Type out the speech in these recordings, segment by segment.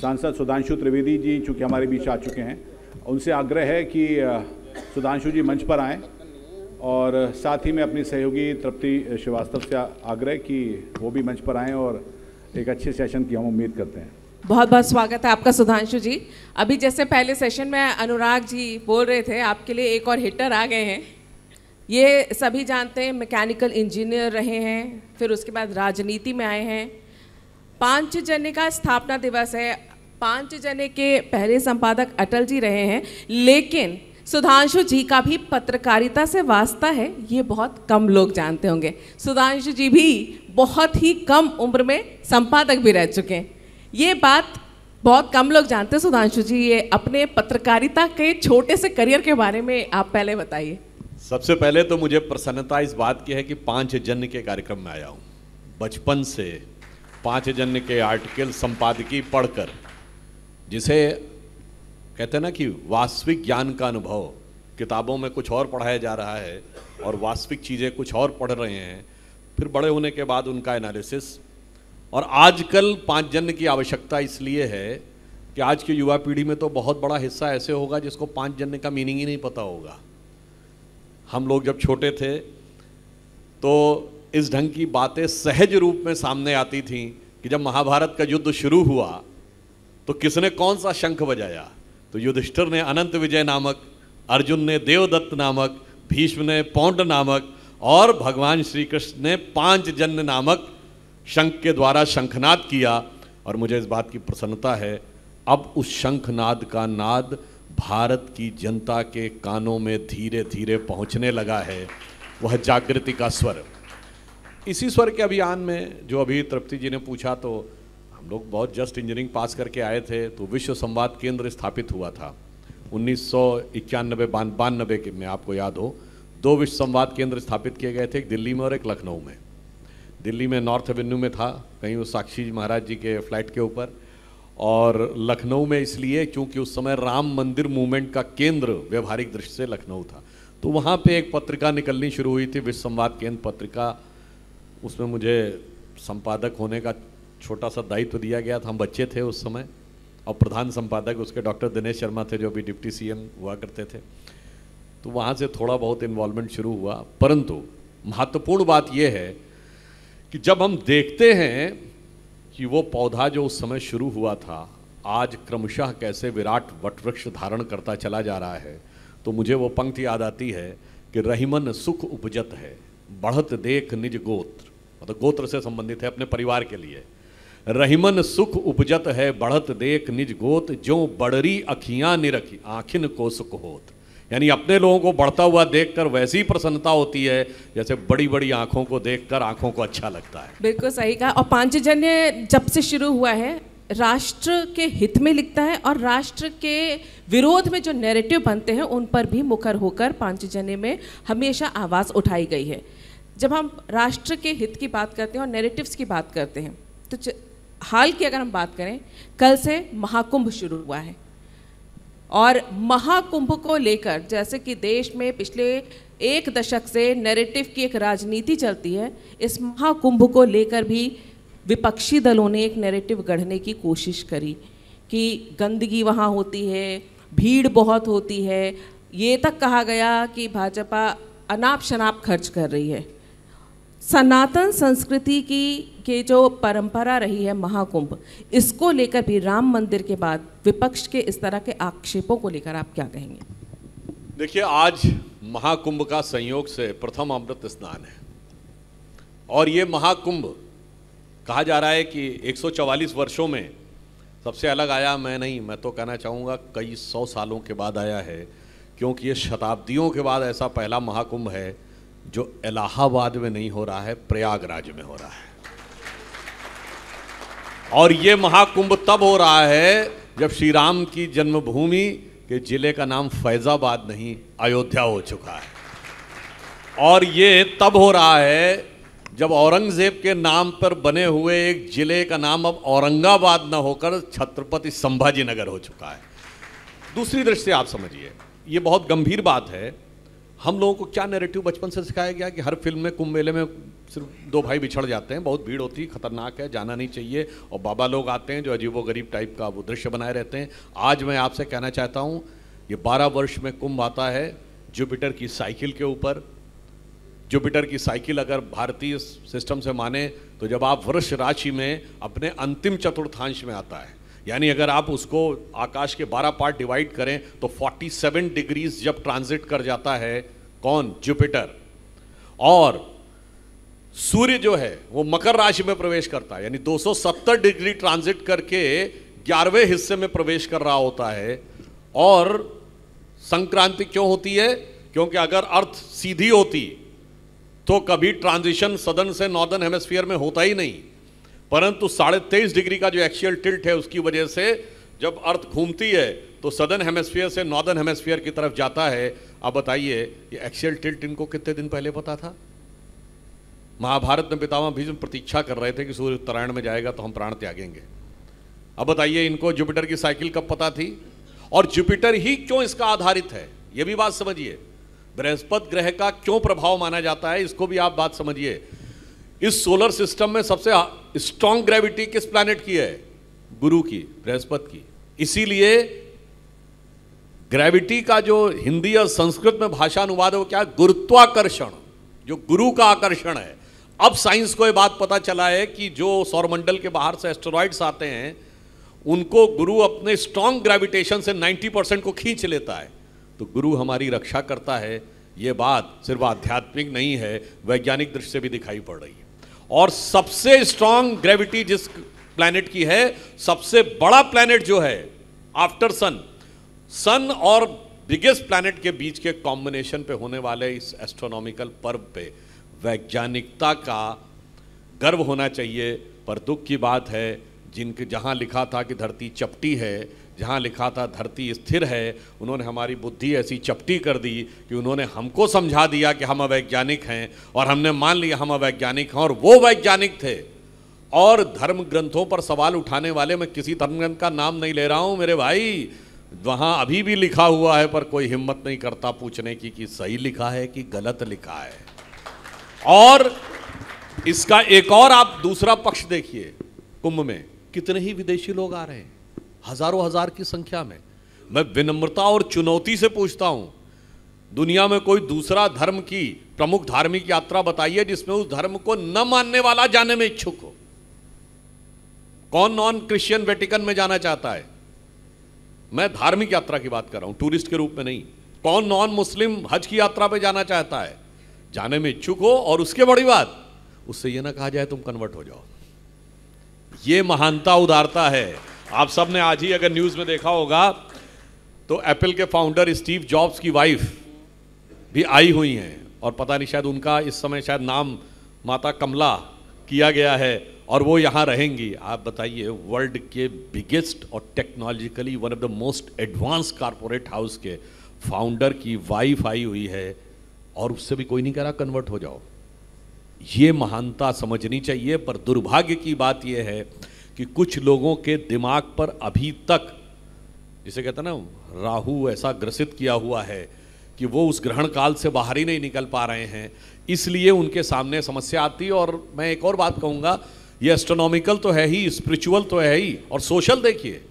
सांसद सुधांशु त्रिवेदी जी चूँकि हमारे बीच आ चुके हैं, उनसे आग्रह है कि सुधांशु जी मंच पर आएँ और साथ ही में अपनी सहयोगी तृप्ति श्रीवास्तव से आग्रह कि वो भी मंच पर आएँ और एक अच्छे सेशन की हम उम्मीद करते हैं। बहुत बहुत स्वागत है आपका सुधांशु जी। अभी जैसे पहले सेशन में अनुराग जी बोल रहे थे, आपके लिए एक और हिटर आ गए हैं। ये सभी जानते हैं मैकेनिकल इंजीनियर रहे हैं, फिर उसके बाद राजनीति में आए हैं। पांचजन्य का स्थापना दिवस है, पांचजन्य के पहले संपादक अटल जी रहे हैं, लेकिन सुधांशु जी का भी पत्रकारिता से वास्ता है, ये बहुत कम लोग जानते होंगे। सुधांशु जी भी बहुत ही कम उम्र में संपादक भी रह चुके हैं, ये बात बहुत कम लोग जानते हैं। सुधांशु जी, ये अपने पत्रकारिता के छोटे से करियर के बारे में आप पहले बताइए। सबसे पहले तो मुझे प्रसन्नता इस बात की है कि पांचजन्य के कार्यक्रम में आया हूँ। बचपन से पांचजन्य के आर्टिकल संपादकीय पढ़कर, जिसे कहते हैं ना कि वास्तविक ज्ञान का अनुभव, किताबों में कुछ और पढ़ाया जा रहा है और वास्तविक चीज़ें कुछ और पढ़ रहे हैं, फिर बड़े होने के बाद उनका एनालिसिस। और आजकल पांचजन्य की आवश्यकता इसलिए है कि आज की युवा पीढ़ी में तो बहुत बड़ा हिस्सा ऐसे होगा जिसको पांचजन्य का मीनिंग ही नहीं पता होगा। हम लोग जब छोटे थे तो इस ढंग की बातें सहज रूप में सामने आती थीं कि जब महाभारत का युद्ध शुरू हुआ तो किसने कौन सा शंख बजाया, तो युधिष्ठिर ने अनंत विजय नामक, अर्जुन ने देवदत्त नामक, भीष्म ने पौंड नामक और भगवान श्री कृष्ण ने पांचजन्य नामक शंख के द्वारा शंखनाद किया। और मुझे इस बात की प्रसन्नता है, अब उस शंखनाद का नाद भारत की जनता के कानों में धीरे धीरे पहुंचने लगा है, वह जागृति का स्वर। इसी स्वर के अभियान में जो अभी तृप्ति जी ने पूछा, तो हम लोग बहुत जस्ट इंजीनियरिंग पास करके आए थे तो विश्व संवाद केंद्र स्थापित हुआ था 1991-92 के में, आपको याद हो, 2 विश्व संवाद केंद्र स्थापित किए गए थे, एक दिल्ली में और एक लखनऊ में। दिल्ली में नॉर्थ एवेन्यू में था, कहीं वो साक्षी महाराज जी के फ्लैट के ऊपर, और लखनऊ में इसलिए क्योंकि उस समय राम मंदिर मूवमेंट का केंद्र व्यवहारिक दृष्टि से लखनऊ था। तो वहाँ पे एक पत्रिका निकलनी शुरू हुई थी, विश्व संवाद केंद्र पत्रिका। उसमें मुझे संपादक होने का छोटा सा दायित्व दिया गया था, हम बच्चे थे उस समय, और प्रधान संपादक उसके डॉक्टर दिनेश शर्मा थे जो अभी डिप्टी सीएम हुआ करते थे। तो वहाँ से थोड़ा बहुत इन्वॉल्वमेंट शुरू हुआ। परंतु महत्वपूर्ण बात यह है कि जब हम देखते हैं कि वो पौधा जो उस समय शुरू हुआ था आज क्रमशः कैसे विराट वटवृक्ष धारण करता चला जा रहा है, तो मुझे वो पंक्ति याद आती है कि रहीमन सुख उपजत है, बढ़त देख निज गोत्र, मतलब गोत्र से संबंधित है, अपने परिवार के लिए। रहीमन सुख उपजत है, बढ़त देख निज गोत, जो बड़री अखियां निरखी आखिन को सुख होत। यानी अपने लोगों को बढ़ता हुआ देखकर वैसी प्रसन्नता होती है जैसे बड़ी बड़ी आंखों को देखकर आंखों को अच्छा लगता है। बिल्कुल सही कहा। और पांचजन्य जब से शुरू हुआ है राष्ट्र के हित में लिखता है, और राष्ट्र के विरोध में जो नैरेटिव बनते हैं उन पर भी मुखर होकर पांचजन्य में हमेशा आवाज़ उठाई गई है। जब हम राष्ट्र के हित की बात करते हैं और नैरेटिव्स की बात करते हैं, तो हाल की अगर हम बात करें, कल से महाकुंभ शुरू हुआ है, और महाकुंभ को लेकर जैसे कि देश में पिछले 1 दशक से नैरेटिव की एक राजनीति चलती है, इस महाकुंभ को लेकर भी विपक्षी दलों ने एक नैरेटिव गढ़ने की कोशिश करी कि गंदगी वहाँ होती है, भीड़ बहुत होती है, ये तक कहा गया कि भाजपा अनाप शनाप खर्च कर रही है। सनातन संस्कृति की जो परंपरा रही है महाकुंभ, इसको लेकर भी राम मंदिर के बाद विपक्ष के इस तरह के आक्षेपों को लेकर आप क्या कहेंगे? देखिए, आज महाकुंभ का संयोग से प्रथम अमृत स्नान है, और ये महाकुंभ कहा जा रहा है कि 144 वर्षों में सबसे अलग आया। मैं तो कहना चाहूँगा कई 100 सालों के बाद आया है, क्योंकि ये शताब्दियों के बाद ऐसा पहला महाकुंभ है जो इलाहाबाद में नहीं हो रहा है, प्रयागराज में हो रहा है। और ये महाकुंभ तब हो रहा है जब श्री राम की जन्मभूमि के जिले का नाम फैजाबाद नहीं, अयोध्या हो चुका है। और ये तब हो रहा है जब औरंगजेब के नाम पर बने हुए एक जिले का नाम अब औरंगाबाद न होकर छत्रपति संभाजी नगर हो चुका है। दूसरी दृष्टि से आप समझिए, ये बहुत गंभीर बात है। हम लोगों को क्या नैरेटिव बचपन से सिखाया गया कि हर फिल्म में कुंभ मेले में सिर्फ दो भाई बिछड़ जाते हैं, बहुत भीड़ होती है, खतरनाक है, जाना नहीं चाहिए, और बाबा लोग आते हैं जो अजीबोगरीब टाइप का वो दृश्य बनाए रहते हैं। आज मैं आपसे कहना चाहता हूँ, ये 12 वर्ष में कुंभ आता है जुपिटर की साइकिल के ऊपर। जुपिटर की साइकिल अगर भारतीय सिस्टम से माने तो जब आप वृष राशि में अपने अंतिम चतुर्थांश में आता है, यानी अगर आप उसको आकाश के 12 पार्ट डिवाइड करें तो 47 डिग्रीज जब ट्रांजिट कर जाता है कौन, जुपिटर, और सूर्य जो है वो मकर राशि में प्रवेश करता है, यानी 270 डिग्री ट्रांजिट करके 11वें हिस्से में प्रवेश कर रहा होता है। और संक्रांति क्यों होती है? क्योंकि अगर अर्थ सीधी होती तो कभी ट्रांजिशन सदर्न से नॉर्दर्न हेमिस्फीयर में होता ही नहीं, परंतु 23.5 डिग्री का जो एक्सियल टिल्ट है उसकी वजह से जब अर्थ घूमती है तो सदर्न हेमिस्फीयर से नॉर्दर्न हेमिस्फीयर की तरफ जाता है। अब बताइए, ये एक्सियल टिल्ट इनको कितने दिन पहले पता था? महाभारत में पितामह भीष्म प्रतीक्षा कर रहे थे कि सूर्य उत्तरायण में जाएगा तो हम प्राण त्यागेंगे। अब बताइए, इनको जुपिटर की साइकिल कब पता थी, और जुपिटर ही क्यों इसका आधारित है, यह भी बात समझिए। बृहस्पति ग्रह का क्यों प्रभाव माना जाता है, इसको भी आप बात समझिए। इस सोलर सिस्टम में सबसे स्ट्रॉन्ग ग्रेविटी किस प्लैनेट की है? गुरु की, बृहस्पति की। इसीलिए ग्रेविटी का जो हिंदी और संस्कृत में भाषा अनुवाद है वो क्या है? गुरुत्वाकर्षण, जो गुरु का आकर्षण है। अब साइंस को ये बात पता चला है कि जो सौरमंडल के बाहर से एस्टेरॉइड्स आते हैं उनको गुरु अपने स्ट्रॉन्ग ग्रेविटेशन से 90% को खींच लेता है, तो गुरु हमारी रक्षा करता है। ये बात सिर्फ आध्यात्मिक नहीं है, वैज्ञानिक दृष्टि से भी दिखाई पड़ रही है। और सबसे स्ट्रॉन्ग ग्रेविटी जिस प्लैनेट की है, सबसे बड़ा प्लैनेट जो है आफ्टर सन, सन और बिगेस्ट प्लैनेट के बीच के कॉम्बिनेशन पे होने वाले इस एस्ट्रोनॉमिकल पर्व पे वैज्ञानिकता का गर्व होना चाहिए। पर दुख की बात है, जिनके जहाँ लिखा था कि धरती चपटी है, जहाँ लिखा था धरती स्थिर है, उन्होंने हमारी बुद्धि ऐसी चपटी कर दी कि उन्होंने हमको समझा दिया कि हम अवैज्ञानिक हैं, और हमने मान लिया हम अवैज्ञानिक हैं और वो वैज्ञानिक थे। और धर्म ग्रंथों पर सवाल उठाने वाले, मैं किसी धर्म ग्रंथ का नाम नहीं ले रहा हूँ मेरे भाई, वहाँ अभी भी लिखा हुआ है पर कोई हिम्मत नहीं करता पूछने की कि सही लिखा है कि गलत लिखा है। और इसका एक और आप दूसरा पक्ष देखिए, कुंभ में कितने ही विदेशी लोग आ रहे हैं, हजारों हजार की संख्या में। मैं विनम्रता और चुनौती से पूछता हूं, दुनिया में कोई दूसरा धर्म की प्रमुख धार्मिक यात्रा बताइए जिसमें उस धर्म को न मानने वाला जाने में इच्छुक हो। कौन नॉन क्रिश्चियन वेटिकन में जाना चाहता है? मैं धार्मिक यात्रा की बात कर रहा हूं, टूरिस्ट के रूप में नहीं। कौन नॉन मुस्लिम हज की यात्रा पे जाना चाहता है? जाने में इच्छुक हो, और उसके बड़ी बात, उससे यह ना कहा जाए तुम कन्वर्ट हो जाओ। ये महानता उदारता है। आप सब ने आज ही अगर न्यूज़ में देखा होगा तो एप्पल के फाउंडर स्टीव जॉब्स की वाइफ भी आई हुई हैं, और पता नहीं शायद उनका इस समय शायद नाम माता कमला किया गया है, और वो यहाँ रहेंगी। आप बताइए, वर्ल्ड के बिगेस्ट और technologically one of the most advance corporate house के फाउंडर की वाइफ आई हुई है, और उससे भी कोई नहीं कह रहा कन्वर्ट हो जाओ। ये महानता समझनी चाहिए। पर दुर्भाग्य की बात यह है कि कुछ लोगों के दिमाग पर अभी तक, जिसे कहते हैं ना, राहु ऐसा ग्रसित किया हुआ है कि वो उस ग्रहण काल से बाहर ही नहीं निकल पा रहे हैं, इसलिए उनके सामने समस्या आती है। और मैं एक और बात कहूँगा, ये एस्ट्रोनॉमिकल तो है ही, स्पिरिचुअल तो है ही, और सोशल देखिए।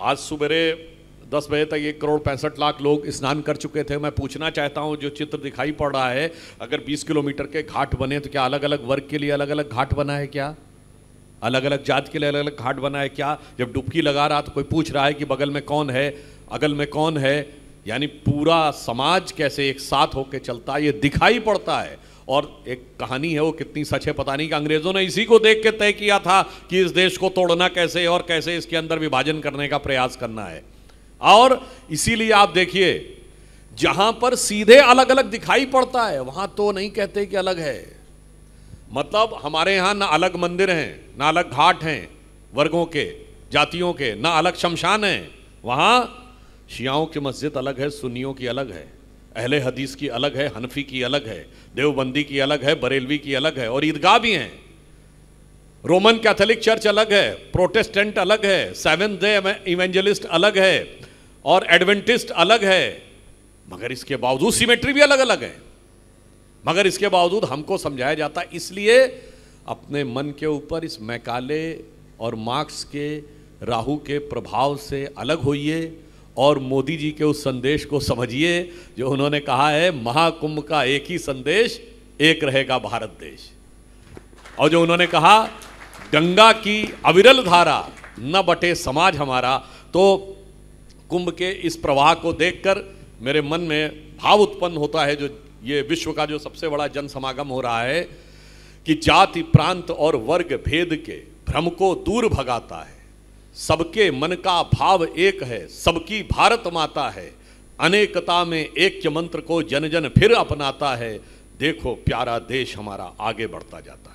आज सुबह 10 बजे तक 1,65,00,000 लोग स्नान कर चुके थे। मैं पूछना चाहता हूं, जो चित्र दिखाई पड़ रहा है, अगर 20 किलोमीटर के घाट बने तो क्या अलग अलग वर्ग के लिए अलग अलग घाट बना है? क्या अलग अलग जात के लिए अलग अलग घाट बना है? क्या जब डुबकी लगा रहा तो कोई पूछ रहा है कि बगल में कौन है, अगल में कौन है? यानी पूरा समाज कैसे एक साथ होकर चलता है, ये दिखाई पड़ता है। और एक कहानी है, वो कितनी सच है पता नहीं, कि अंग्रेजों ने इसी को देख के तय किया था कि इस देश को तोड़ना कैसे और कैसे इसके अंदर विभाजन करने का प्रयास करना है। और इसीलिए आप देखिए, जहां पर सीधे अलग अलग दिखाई पड़ता है वहां तो नहीं कहते कि अलग है। मतलब हमारे यहां ना अलग मंदिर हैं, ना अलग घाट हैं वर्गों के, जातियों के, ना अलग शमशान हैं। वहां शियाओं की मस्जिद अलग है, सुन्नियों की अलग है, अहले हदीस की अलग है, हनफी की अलग है, देवबंदी की अलग है, बरेलवी की अलग है, और ईदगाह भी हैं। रोमन कैथोलिक चर्च अलग है, प्रोटेस्टेंट अलग है, सेवेंथ डे इवेंजलिस्ट अलग है, और एडवेंटिस्ट अलग है। मगर इसके बावजूद सिमेट्री भी अलग अलग है, मगर इसके बावजूद हमको समझाया जाता है। इसलिए अपने मन के ऊपर इस मैकाले और मार्क्स के, राहु के प्रभाव से अलग होइए और मोदी जी के उस संदेश को समझिए जो उन्होंने कहा है, महाकुंभ का एक ही संदेश, एक रहेगा भारत देश। और जो उन्होंने कहा, गंगा की अविरल धारा न बटे समाज हमारा। तो कुंभ के इस प्रवाह को देखकर मेरे मन में भाव उत्पन्न होता है, जो ये विश्व का जो सबसे बड़ा जन समागम हो रहा है, कि जाति प्रांत और वर्ग भेद के भ्रम को दूर भगाता है, सबके मन का भाव एक है, सबकी भारत माता है, अनेकता में ऐक्य मंत्र को जन जन फिर अपनाता है, देखो प्यारा देश हमारा आगे बढ़ता जाता है।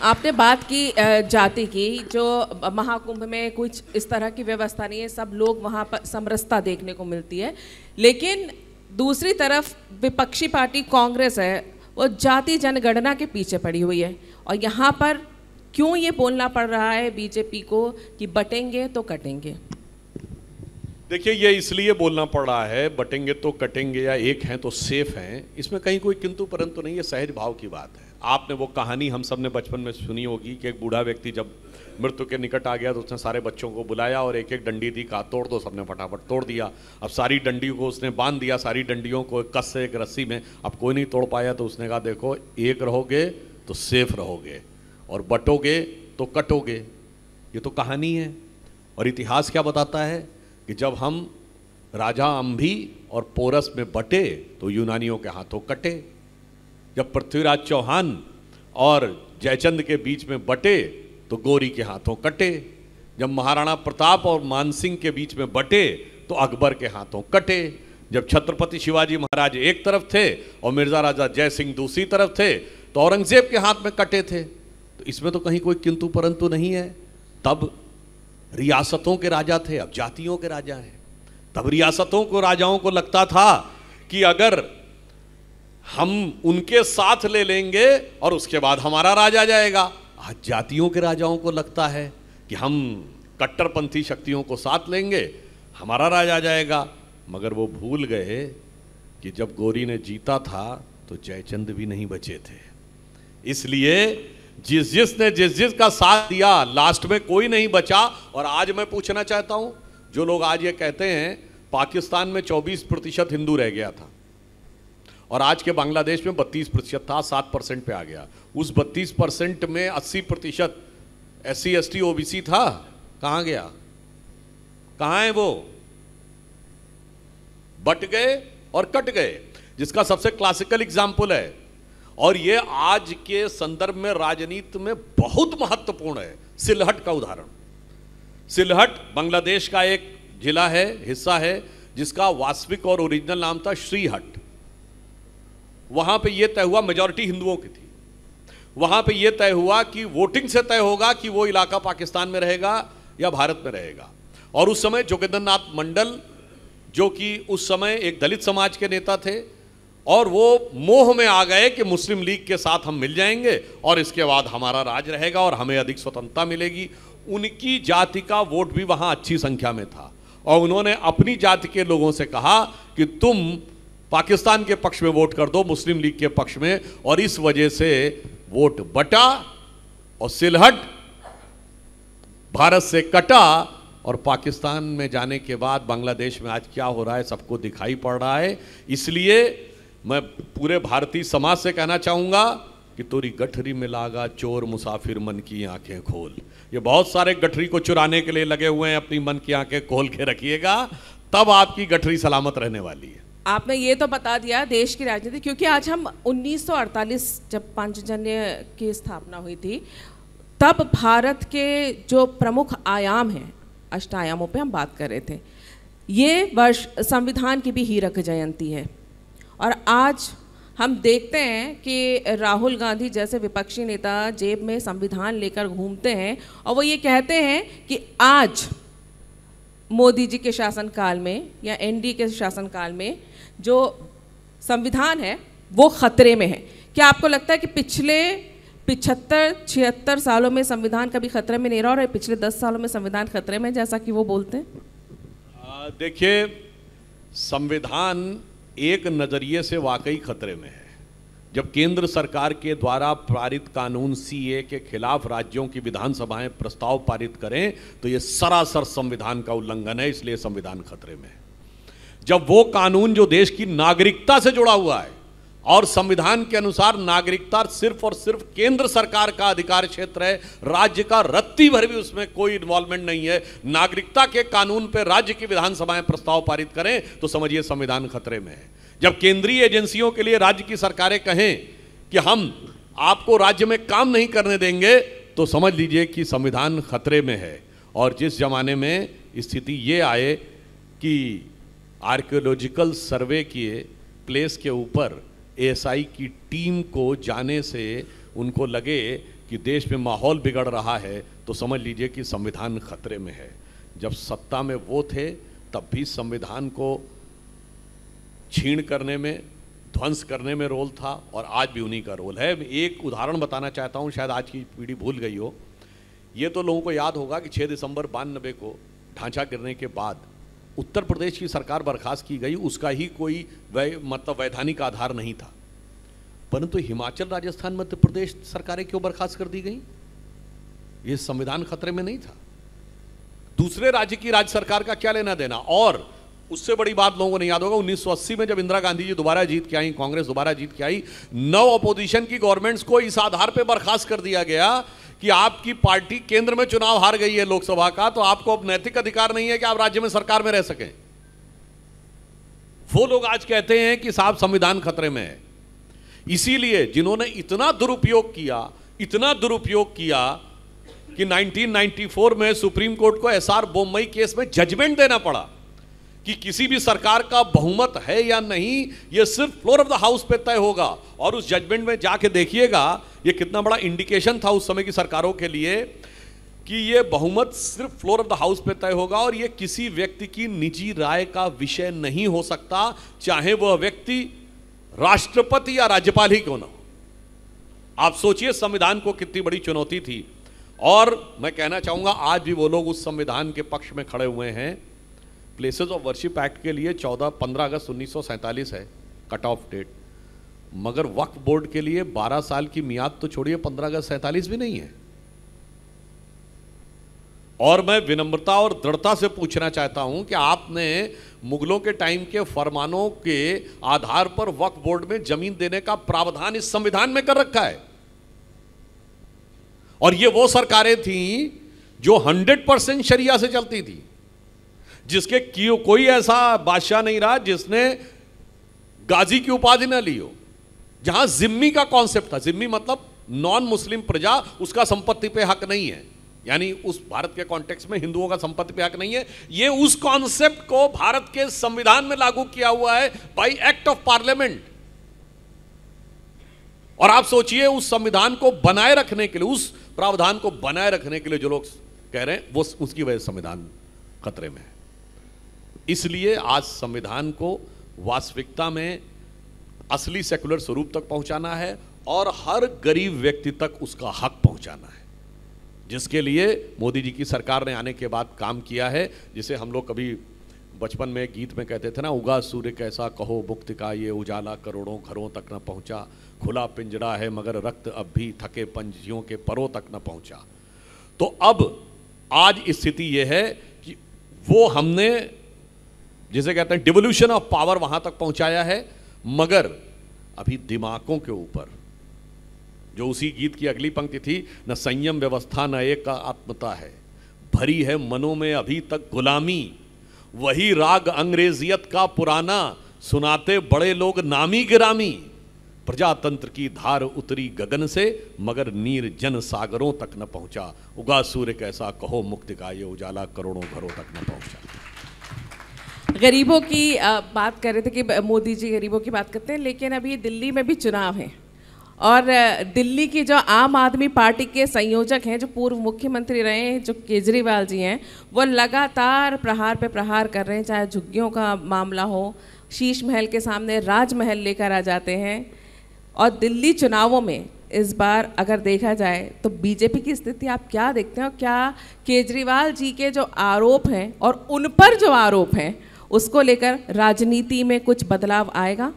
आपने बात की जाति की, जो महाकुंभ में कुछ इस तरह की व्यवस्था नहीं है, सब लोग वहाँ पर समरसता देखने को मिलती है। लेकिन दूसरी तरफ विपक्षी पार्टी कांग्रेस है, वो जाति जनगणना के पीछे पड़ी हुई है। और यहाँ पर क्यों ये बोलना पड़ रहा है बीजेपी को कि बटेंगे तो कटेंगे? देखिए, ये इसलिए बोलना पड़ रहा है, बटेंगे तो कटेंगे या एक हैं तो सेफ हैं, इसमें कहीं कोई किंतु परंतु नहीं, ये सहज भाव की बात है। आपने वो कहानी हम सब ने बचपन में सुनी होगी कि एक बूढ़ा व्यक्ति जब मृत्यु के निकट आ गया तो उसने सारे बच्चों को बुलाया और एक एक डंडी दी, कहा तोड़ दो, सबने फटाफट तोड़ दिया। अब सारी डंडियों को उसने बांध दिया, सारी डंडियों को कस से एक रस्सी में, अब कोई नहीं तोड़ पाया तो उसने कहा देखो, एक रहोगे तो सेफ रहोगे और बटोगे तो कटोगे। ये तो कहानी है। और इतिहास क्या बताता है कि जब हम राजा अंभी और पोरस में बटे तो यूनानियों के हाथों कटे, जब पृथ्वीराज चौहान और जयचंद के बीच में बटे तो गौरी के हाथों कटे, जब महाराणा प्रताप और मानसिंह के बीच में बटे तो अकबर के हाथों कटे, जब छत्रपति शिवाजी महाराज एक तरफ थे और मिर्जा राजा जय सिंह दूसरी तरफ थे तो औरंगजेब के हाथ में कटे थे। तो इसमें तो कहीं कोई किंतु परंतु नहीं है। तब रियासतों के राजा थे, अब जातियों के राजा हैं। तब रियासतों को, राजाओं को लगता था कि अगर हम उनके साथ ले लेंगे और उसके बाद हमारा राज आ जाएगा। आज जातियों के राजाओं को लगता है कि हम कट्टरपंथी शक्तियों को साथ लेंगे, हमारा राज आ जाएगा। मगर वो भूल गए कि जब गौरी ने जीता था तो जयचंद भी नहीं बचे थे। इसलिए जिसने जिस का साथ दिया, लास्ट में कोई नहीं बचा। और आज मैं पूछना चाहता हूं, जो लोग आज ये कहते हैं पाकिस्तान में 24% हिंदू रह गया था और आज के बांग्लादेश में 32% था, 7% पे आ गया। उस 32% में 80% SC ST OBC था, कहाँ गया? कहाँ है वो? बट गए और कट गए, जिसका सबसे क्लासिकल एग्जाम्पल है और ये आज के संदर्भ में राजनीति में बहुत महत्वपूर्ण है, सिलहट का उदाहरण। सिलहट बांग्लादेश का एक जिला है, हिस्सा है, जिसका वास्तविक और ओरिजिनल नाम था श्रीहट। वहां पे यह तय हुआ, मेजॉरिटी हिंदुओं की थी, वहां पे यह तय हुआ कि वोटिंग से तय होगा कि वो इलाका पाकिस्तान में रहेगा या भारत में रहेगा। और उस समय जोगेंद्र नाथ मंडल, जो कि उस समय एक दलित समाज के नेता थे, और वो मोह में आ गए कि मुस्लिम लीग के साथ हम मिल जाएंगे और इसके बाद हमारा राज रहेगा और हमें अधिक स्वतंत्रता मिलेगी। उनकी जाति का वोट भी वहां अच्छी संख्या में था और उन्होंने अपनी जाति के लोगों से कहा कि तुम पाकिस्तान के पक्ष में वोट कर दो, मुस्लिम लीग के पक्ष में। और इस वजह से वोट बटा और सिलहट भारत से कटा और पाकिस्तान में जाने के बाद बांग्लादेश में आज क्या हो रहा है सबको दिखाई पड़ रहा है। इसलिए मैं पूरे भारतीय समाज से कहना चाहूँगा कि तोरी गठरी में लागा चोर मुसाफिर मन की आंखें खोल। ये बहुत सारे गठरी को चुराने के लिए लगे हुए हैं, अपनी मन की आंखें खोल के रखिएगा, तब आपकी गठरी सलामत रहने वाली है। आपने ये तो बता दिया देश की राजनीति, क्योंकि आज हम 1948 जब पांचजन्य की स्थापना हुई थी, तब भारत के जो प्रमुख आयाम हैं, अष्टायामों पे हम बात कर रहे थे। ये वर्ष संविधान की भी हीरक जयंती है और आज हम देखते हैं कि राहुल गांधी जैसे विपक्षी नेता जेब में संविधान लेकर घूमते हैं और वो ये कहते हैं कि आज मोदी जी के शासनकाल में या एनडीए के शासनकाल में जो संविधान है वो खतरे में है। क्या आपको लगता है कि पिछले 75-76 सालों में संविधान कभी खतरे में नहीं रहा और पिछले 10 सालों में संविधान खतरे में, जैसा कि वो बोलते हैं? देखिए, संविधान एक नज़रिए से वाकई खतरे में है। जब केंद्र सरकार के द्वारा पारित कानून सीए के खिलाफ राज्यों की विधानसभाएं प्रस्ताव पारित करें तो यह सरासर संविधान का उल्लंघन है, इसलिए संविधान खतरे में है। जब वो कानून जो देश की नागरिकता से जुड़ा हुआ है और संविधान के अनुसार नागरिकता सिर्फ और सिर्फ केंद्र सरकार का अधिकार क्षेत्र है, राज्य का रत्ती भर भी उसमें कोई इन्वॉल्वमेंट नहीं है, नागरिकता के कानून पर राज्य की विधानसभाएं प्रस्ताव पारित करें तो समझिए संविधान खतरे में है। जब केंद्रीय एजेंसियों के लिए राज्य की सरकारें कहें कि हम आपको राज्य में काम नहीं करने देंगे तो समझ लीजिए कि संविधान खतरे में है। और जिस जमाने में स्थिति ये आए कि आर्कियोलॉजिकल सर्वे किए प्लेस के ऊपर एएसआई की टीम को जाने से उनको लगे कि देश में माहौल बिगड़ रहा है तो समझ लीजिए कि संविधान खतरे में है। जब सत्ता में वो थे तब भी संविधान को छीण करने में, ध्वंस करने में रोल था और आज भी उन्हीं का रोल है। एक उदाहरण बताना चाहता हूं, शायद आज की पीढ़ी भूल गई हो। ये तो लोगों को याद होगा कि 6 दिसंबर 92 को ढांचा गिरने के बाद उत्तर प्रदेश की सरकार बर्खास्त की गई, उसका ही कोई वैधानिक आधार नहीं था। परंतु हिमाचल, राजस्थान, मध्य प्रदेश सरकारें क्यों बर्खास्त कर दी गई? ये संविधान खतरे में नहीं था। दूसरे राज्य की राज्य सरकार का क्या लेना देना? और उससे बड़ी बात लोगों को नहीं याद होगा, 1980 में जब इंदिरा गांधी जी दोबारा जीत के आई, कांग्रेस दोबारा जीत के आई, 9 अपोजिशन की गवर्नमेंट्स को इस आधार पर बर्खास्त कर दिया गया कि आपकी पार्टी केंद्र में चुनाव हार गई है लोकसभा का, तो आपको अब नैतिक अधिकार नहीं है कि आप राज्य में सरकार में रह सकें। वो लोग आज कहते हैं कि साहब संविधान खतरे में है। इसीलिए जिन्होंने इतना दुरुपयोग किया कि 1994 में सुप्रीम कोर्ट को एसआर बोम्मई केस में जजमेंट देना पड़ा कि किसी भी सरकार का बहुमत है या नहीं, यह सिर्फ फ्लोर ऑफ द हाउस पे तय होगा। और उस जजमेंट में जाके देखिएगा यह कितना बड़ा इंडिकेशन था उस समय की सरकारों के लिए कि यह बहुमत सिर्फ फ्लोर ऑफ द हाउस पे तय होगा और यह किसी व्यक्ति की निजी राय का विषय नहीं हो सकता, चाहे वह व्यक्ति राष्ट्रपति या राज्यपाल ही क्यों ना हो। आप सोचिए संविधान को कितनी बड़ी चुनौती थी। और मैं कहना चाहूंगा आज भी वो लोग उस संविधान के पक्ष में खड़े हुए हैं। प्लेसेस ऑफ वर्शिप एक्ट के लिए 15 अगस्त 1947 है कट ऑफ डेट, मगर वक्फ बोर्ड के लिए 12 साल की मियाद तो छोड़िए, 15 अगस्त 47 भी नहीं है। और मैं विनम्रता और दृढ़ता से पूछना चाहता हूं कि आपने मुगलों के टाइम के फरमानों के आधार पर वक्फ बोर्ड में जमीन देने का प्रावधान इस संविधान में कर रखा है। और ये वो सरकारें थीं जो 100% शरिया से चलती थी, जिसके कोई ऐसा बादशाह नहीं रहा जिसने गाजी की उपाधि ना ली हो। जहां जिम्मी का कॉन्सेप्ट था, जिम्मी मतलब नॉन मुस्लिम प्रजा, उसका संपत्ति पे हक नहीं है, यानी उस भारत के कॉन्टेक्स्ट में हिंदुओं का संपत्ति पे हक नहीं है। ये उस कॉन्सेप्ट को भारत के संविधान में लागू किया हुआ है बाय एक्ट ऑफ पार्लियामेंट। और आप सोचिए उस संविधान को बनाए रखने के लिए, उस प्रावधान को बनाए रखने के लिए जो लोग कह रहे हैं वो उसकी वजह से संविधान खतरे में है। इसलिए आज संविधान को वास्तविकता में असली सेकुलर स्वरूप तक पहुंचाना है और हर गरीब व्यक्ति तक उसका हक पहुंचाना है, जिसके लिए मोदी जी की सरकार ने आने के बाद काम किया है। जिसे हम लोग कभी बचपन में गीत में कहते थे ना, उगा सूर्य कैसा कहो मुक्ति का ये उजाला करोड़ों घरों तक न पहुंचा, खुला पिंजरा है मगर रक्त अब भी थके पंछियों के परों तक न पहुंचा। तो अब आज स्थिति यह है कि वो हमने जिसे कहते हैं डिवोल्यूशन ऑफ पावर वहां तक पहुंचाया है, मगर अभी दिमागों के ऊपर, जो उसी गीत की अगली पंक्ति थी, न संयम व्यवस्था न एक आत्मता है, भरी है मनों में अभी तक गुलामी, वही राग अंग्रेजियत का पुराना, सुनाते बड़े लोग नामी गिरामी, प्रजातंत्र की धार उतरी गगन से मगर नीर जन सागरों तक न पहुंचा, उगा सूर्य कैसा कहो मुक्ति का ये उजाला करोड़ों घरों तक न पहुंचा। गरीबों की बात कर रहे थे कि मोदी जी गरीबों की बात करते हैं, लेकिन अभी दिल्ली में भी चुनाव है और दिल्ली की जो आम आदमी पार्टी के संयोजक हैं, जो पूर्व मुख्यमंत्री रहे हैं, जो केजरीवाल जी हैं, वो लगातार प्रहार पे प्रहार कर रहे हैं। चाहे झुग्गियों का मामला हो, शीश महल के सामने राजमहल लेकर आ जाते हैं। और दिल्ली चुनावों में इस बार अगर देखा जाए तो बीजेपी की स्थिति आप क्या देखते हैं? और क्या केजरीवाल जी के जो आरोप हैं और उन पर जो आरोप हैं उसको लेकर राजनीति में कुछ बदलाव आएगा?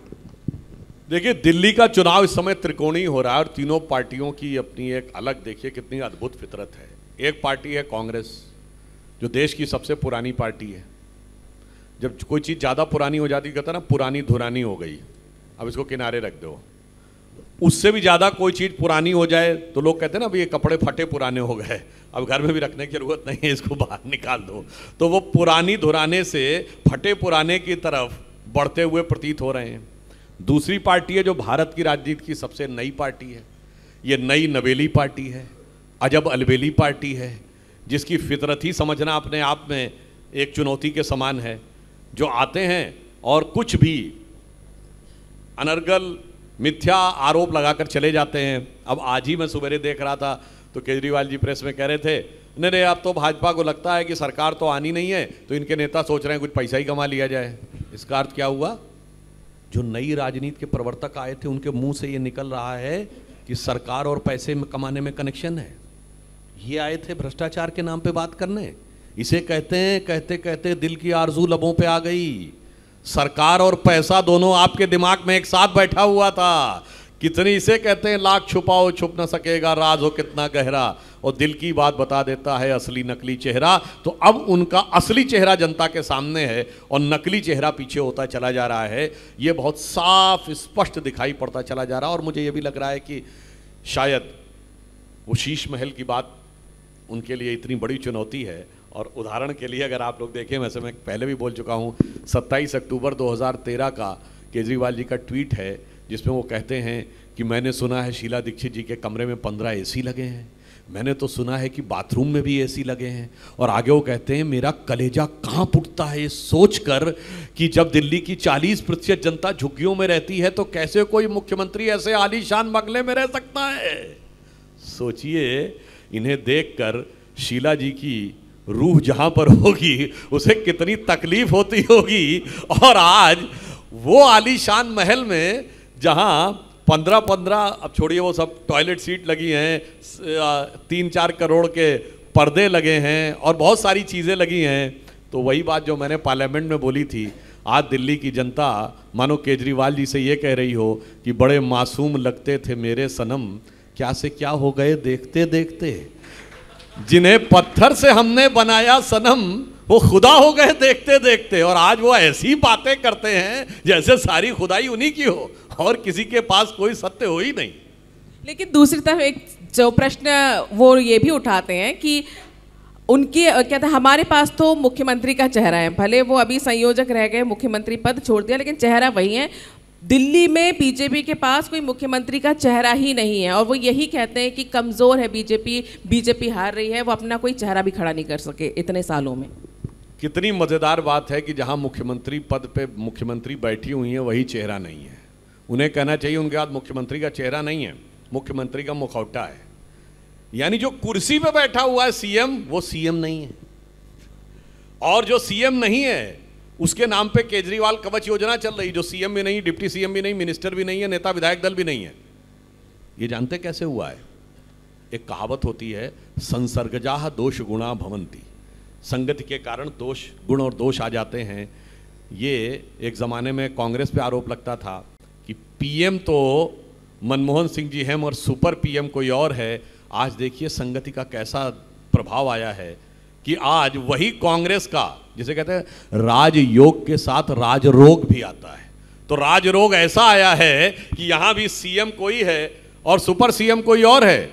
देखिए, दिल्ली का चुनाव इस समय त्रिकोणीय हो रहा है और तीनों पार्टियों की अपनी एक अलग, देखिए कितनी अद्भुत फितरत है। एक पार्टी है कांग्रेस, जो देश की सबसे पुरानी पार्टी है। जब कोई चीज़ ज़्यादा पुरानी हो जाती, कहता ना पुरानी धुरानी हो गई, अब इसको किनारे रख दो। उससे भी ज़्यादा कोई चीज़ पुरानी हो जाए तो लोग कहते हैं ना, अभी ये कपड़े फटे पुराने हो गए, अब घर में भी रखने की जरूरत नहीं है, इसको बाहर निकाल दो। तो वो पुरानी धुराने से फटे पुराने की तरफ बढ़ते हुए प्रतीत हो रहे हैं। दूसरी पार्टी है जो भारत की राजनीति की सबसे नई पार्टी है। ये नई नवेली पार्टी है, अजब अलबेली पार्टी है, जिसकी फितरत ही समझना अपने आप में एक चुनौती के समान है। जो आते हैं और कुछ भी अनर्गल मिथ्या आरोप लगाकर चले जाते हैं। अब आज ही मैं सवेरे देख रहा था तो केजरीवाल जी प्रेस में कह रहे थे, नहीं अब तो भाजपा को लगता है कि सरकार तो आनी नहीं है, तो इनके नेता सोच रहे हैं कुछ पैसा ही कमा लिया जाए। इसका अर्थ क्या हुआ? जो नई राजनीति के प्रवर्तक आए थे उनके मुंह से ये निकल रहा है कि सरकार और पैसे में कमाने में कनेक्शन है। ये आए थे भ्रष्टाचार के नाम पे बात करने। इसे कहते हैं, कहते कहते दिल की आरजू लबों पे आ गई। सरकार और पैसा दोनों आपके दिमाग में एक साथ बैठा हुआ था। कितनी, इसे कहते हैं लाख छुपाओ छुप न सकेगा, राज हो कितना गहरा, और दिल की बात बता देता है असली नकली चेहरा। तो अब उनका असली चेहरा जनता के सामने है और नकली चेहरा पीछे होता चला जा रहा है। ये बहुत साफ स्पष्ट दिखाई पड़ता चला जा रहा है। और मुझे ये भी लग रहा है कि शायद वो शीश महल की बात उनके लिए इतनी बड़ी चुनौती है। और उदाहरण के लिए अगर आप लोग देखें, वैसे मैं पहले भी बोल चुका हूँ, 27 अक्टूबर 2013 का केजरीवाल जी का ट्वीट है जिसमें वो कहते हैं कि मैंने सुना है शीला दीक्षित जी के कमरे में 15 एसी लगे हैं, मैंने तो सुना है कि बाथरूम में भी एसी लगे हैं। और आगे वो कहते हैं मेरा कलेजा कांप उठता है ये सोचकर कि जब दिल्ली की 40% जनता झुग्गियों में रहती है तो कैसे कोई मुख्यमंत्री ऐसे आलीशान बंगले में रह सकता है। सोचिए, इन्हें देखकर शीला जी की रूह जहां पर होगी उसे कितनी तकलीफ होती होगी। और आज वो आलीशान महल में जहां 15-15, अब छोड़िए वो सब, टॉयलेट सीट लगी हैं, 3-4 करोड़ के पर्दे लगे हैं और बहुत सारी चीज़ें लगी हैं। तो वही बात जो मैंने पार्लियामेंट में बोली थी, आज दिल्ली की जनता मानो केजरीवाल जी से ये कह रही हो कि बड़े मासूम लगते थे मेरे सनम, क्या से क्या हो गए देखते देखते। जिन्हें पत्थर से हमने बनाया सनम, वो खुदा हो गए देखते देखते। और आज वो ऐसी बातें करते हैं जैसे सारी खुदाई उन्हीं की हो और किसी के पास कोई सत्य हो ही नहीं। लेकिन दूसरी तरफ एक जो प्रश्न वो ये भी उठाते हैं कि उनकी कहते हैं हमारे पास तो मुख्यमंत्री का चेहरा है, भले वो अभी संयोजक रह गए, मुख्यमंत्री पद छोड़ दिया, लेकिन चेहरा वही है। दिल्ली में बीजेपी के पास कोई मुख्यमंत्री का चेहरा ही नहीं है और वो यही कहते हैं कि कमज़ोर है बीजेपी हार रही है, वो अपना कोई चेहरा भी खड़ा नहीं कर सके इतने सालों में। कितनी मज़ेदार बात है कि जहां मुख्यमंत्री पद पे मुख्यमंत्री बैठी हुई हैं वही चेहरा नहीं है। उन्हें कहना चाहिए उनके हाथ मुख्यमंत्री का चेहरा नहीं है, मुख्यमंत्री का मुखौटा है। यानी जो कुर्सी पे बैठा हुआ है सीएम, वो सीएम नहीं है। और जो सीएम नहीं है उसके नाम पे केजरीवाल कवच योजना चल रही, जो सीएम भी नहीं, डिप्टी सीएम भी नहीं, मिनिस्टर भी नहीं है, नेता विधायक दल भी नहीं है। ये जानते कैसे हुआ है? एक कहावत होती है, संसर्गजाह दोष गुणा भवंती, संगति के कारण दोष, गुण और दोष आ जाते हैं। ये एक ज़माने में कांग्रेस पे आरोप लगता था कि पीएम तो मनमोहन सिंह जी हैं और सुपर पीएम कोई और है। आज देखिए संगति का कैसा प्रभाव आया है कि आज वही कांग्रेस का, जिसे कहते हैं राजयोग के साथ राजरोग भी आता है। तो राजरोग ऐसा आया है कि यहां भी सीएम कोई है और सुपर सीएम कोई और है।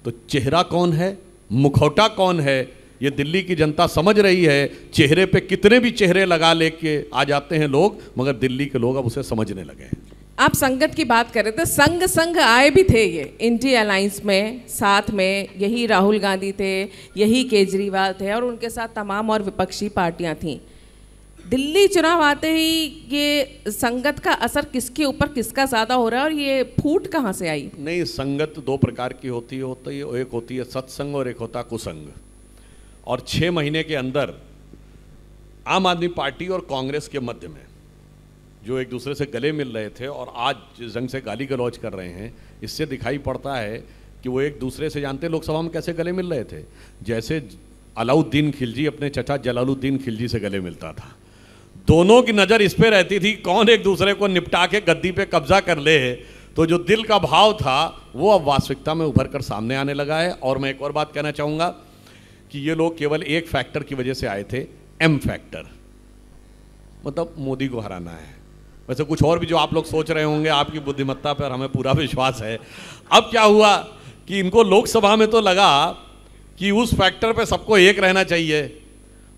तो चेहरा कौन है, मुखौटा कौन है, ये दिल्ली की जनता समझ रही है। चेहरे पे कितने भी चेहरे लगा लेके आ जाते हैं लोग, मगर दिल्ली के लोग अब उसे समझने लगे हैं। आप संगत की बात कर रहे थे, संग आए भी थे ये इंडिया अलायंस में, साथ में यही राहुल गांधी थे, यही केजरीवाल थे और उनके साथ तमाम और विपक्षी पार्टियां थीं। दिल्ली चुनाव आते ही ये संगत का असर किसके ऊपर किसका ज़्यादा हो रहा है और ये फूट कहाँ से आई? नहीं, संगत दो प्रकार की होती है, एक होती है सत्संग और एक होता है कुसंग। और 6 महीने के अंदर आम आदमी पार्टी और कांग्रेस के मध्य में जो एक दूसरे से गले मिल रहे थे और आज जिस ढंग से गाली गलौज कर रहे हैं, इससे दिखाई पड़ता है कि वो एक दूसरे से, जानते लोकसभा में कैसे गले मिल रहे थे? जैसे अलाउद्दीन खिलजी अपने चचा जलालुद्दीन खिलजी से गले मिलता था। दोनों की नज़र इस पे रहती थी कौन एक दूसरे को निपटा के गद्दी पे कब्जा कर ले। तो जो दिल का भाव था वो अब वास्तविकता में उभर कर सामने आने लगा है। और मैं एक और बात कहना चाहूँगा कि ये लोग केवल एक फैक्टर की वजह से आए थे, एम फैक्टर, मतलब मोदी को हराना है। वैसे कुछ और भी जो आप लोग सोच रहे होंगे, आपकी बुद्धिमत्ता पर हमें पूरा विश्वास है। अब क्या हुआ कि इनको लोकसभा में तो लगा कि उस फैक्टर पे सबको एक रहना चाहिए,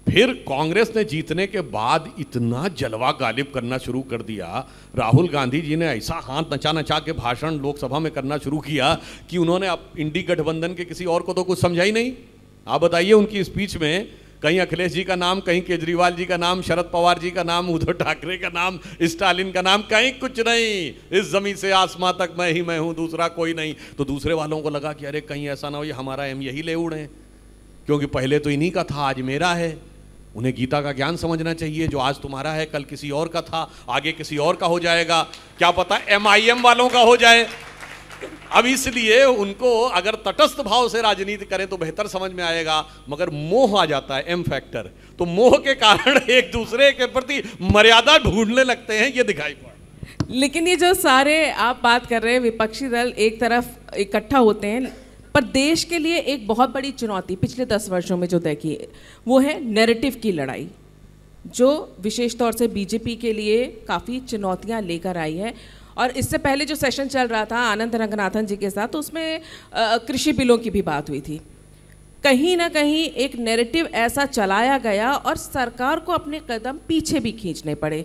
फिर कांग्रेस ने जीतने के बाद इतना जलवा गालिब करना शुरू कर दिया। राहुल गांधी जी ने ऐसा हाथ नचा नचा के भाषण लोकसभा में करना शुरू किया कि उन्होंने अब इंडी गठबंधन के किसी और को तो कुछ समझा ही नहीं। आप बताइए, उनकी स्पीच में कहीं अखिलेश जी का नाम, कहीं केजरीवाल जी का नाम, शरद पवार जी का नाम, उद्धव ठाकरे का नाम, स्टालिन का नाम, कहीं कुछ नहीं। इस जमीन से आसमां तक मैं ही मैं हूं, दूसरा कोई नहीं। तो दूसरे वालों को लगा कि अरे कहीं ऐसा ना हो ये हमारा एम यही ले उड़े, क्योंकि पहले तो इन्हीं का था, आज मेरा है। उन्हें गीता का ज्ञान समझना चाहिए, जो आज तुम्हारा है कल किसी और का था, आगे किसी और का हो जाएगा, क्या पता MIM वालों का हो जाए। अब इसलिए उनको अगर तटस्थ भाव से राजनीति करें तो बेहतर समझ में आएगा, मगर मोह आ जाता है, एम फैक्टर। तो मोह के कारण एक दूसरे के प्रति मर्यादा ढूंढने लगते हैं, ये दिखाई पड़ा। लेकिन ये जो सारे आप बात कर रहे हैं विपक्षी दल एक तरफ इकट्ठा होते हैं, पर देश के लिए एक बहुत बड़ी चुनौती पिछले 10 वर्षों में जो देखी है वो है नैरेटिव की लड़ाई, जो विशेष तौर से बीजेपी के लिए काफ़ी चुनौतियां लेकर आई है। और इससे पहले जो सेशन चल रहा था आनंद रंगनाथन जी के साथ, तो उसमें कृषि बिलों की भी बात हुई थी। कहीं ना कहीं एक नैरेटिव ऐसा चलाया गया और सरकार को अपने कदम पीछे भी खींचने पड़े।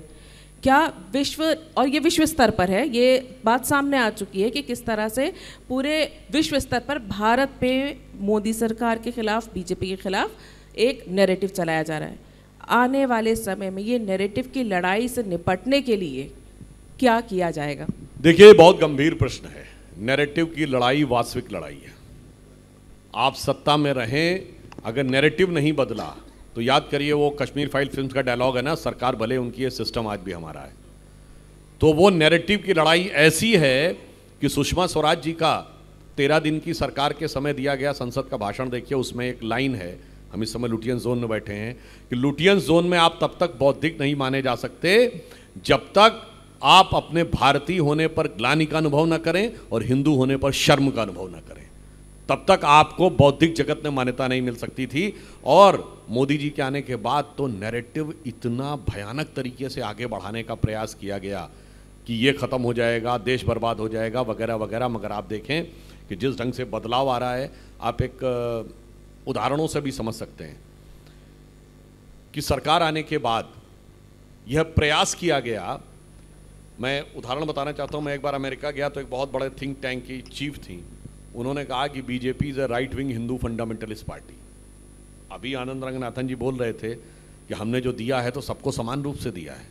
क्या विश्व, और ये विश्व स्तर पर है, ये बात सामने आ चुकी है कि किस तरह से पूरे विश्व स्तर पर भारत पे मोदी सरकार के खिलाफ, बीजेपी के खिलाफ एक नैरेटिव चलाया जा रहा है। आने वाले समय में ये नैरेटिव की लड़ाई से निपटने के लिए क्या किया जाएगा? देखिए, बहुत गंभीर प्रश्न है। नैरेटिव की लड़ाई वास्तविक लड़ाई है। आप सत्ता में रहें, अगर नैरेटिव नहीं बदला तो याद करिए वो कश्मीर फाइल फिल्म का डायलॉग है ना, सरकार भले उनकी है, सिस्टम आज भी हमारा है। तो वो नैरेटिव की लड़ाई ऐसी है कि सुषमा स्वराज जी का 13 दिन की सरकार के समय दिया गया संसद का भाषण देखिए, उसमें एक लाइन है, हम इस समय लुटियन जोन में बैठे हैं, कि लुटियन जोन में आप तब तक बौद्धिक नहीं माने जा सकते जब तक आप अपने भारतीय होने पर ग्लानि का अनुभव न करें और हिंदू होने पर शर्म का अनुभव न करें, तब तक आपको बौद्धिक जगत में मान्यता नहीं मिल सकती थी। और मोदी जी के आने के बाद तो नैरेटिव इतना भयानक तरीके से आगे बढ़ाने का प्रयास किया गया कि ये खत्म हो जाएगा, देश बर्बाद हो जाएगा, वगैरह वगैरह। मगर आप देखें कि जिस ढंग से बदलाव आ रहा है, आप एक उदाहरणों से भी समझ सकते हैं कि सरकार आने के बाद यह प्रयास किया गया। मैं उदाहरण बताना चाहता हूं, मैं एक बार अमेरिका गया तो एक बहुत बड़े थिंक टैंक की चीफ थी, उन्होंने कहा कि BJP is a right wing Hindu fundamentalist party. अभी आनंद रंगनाथन जी बोल रहे थे कि हमने जो दिया है तो सबको समान रूप से दिया है,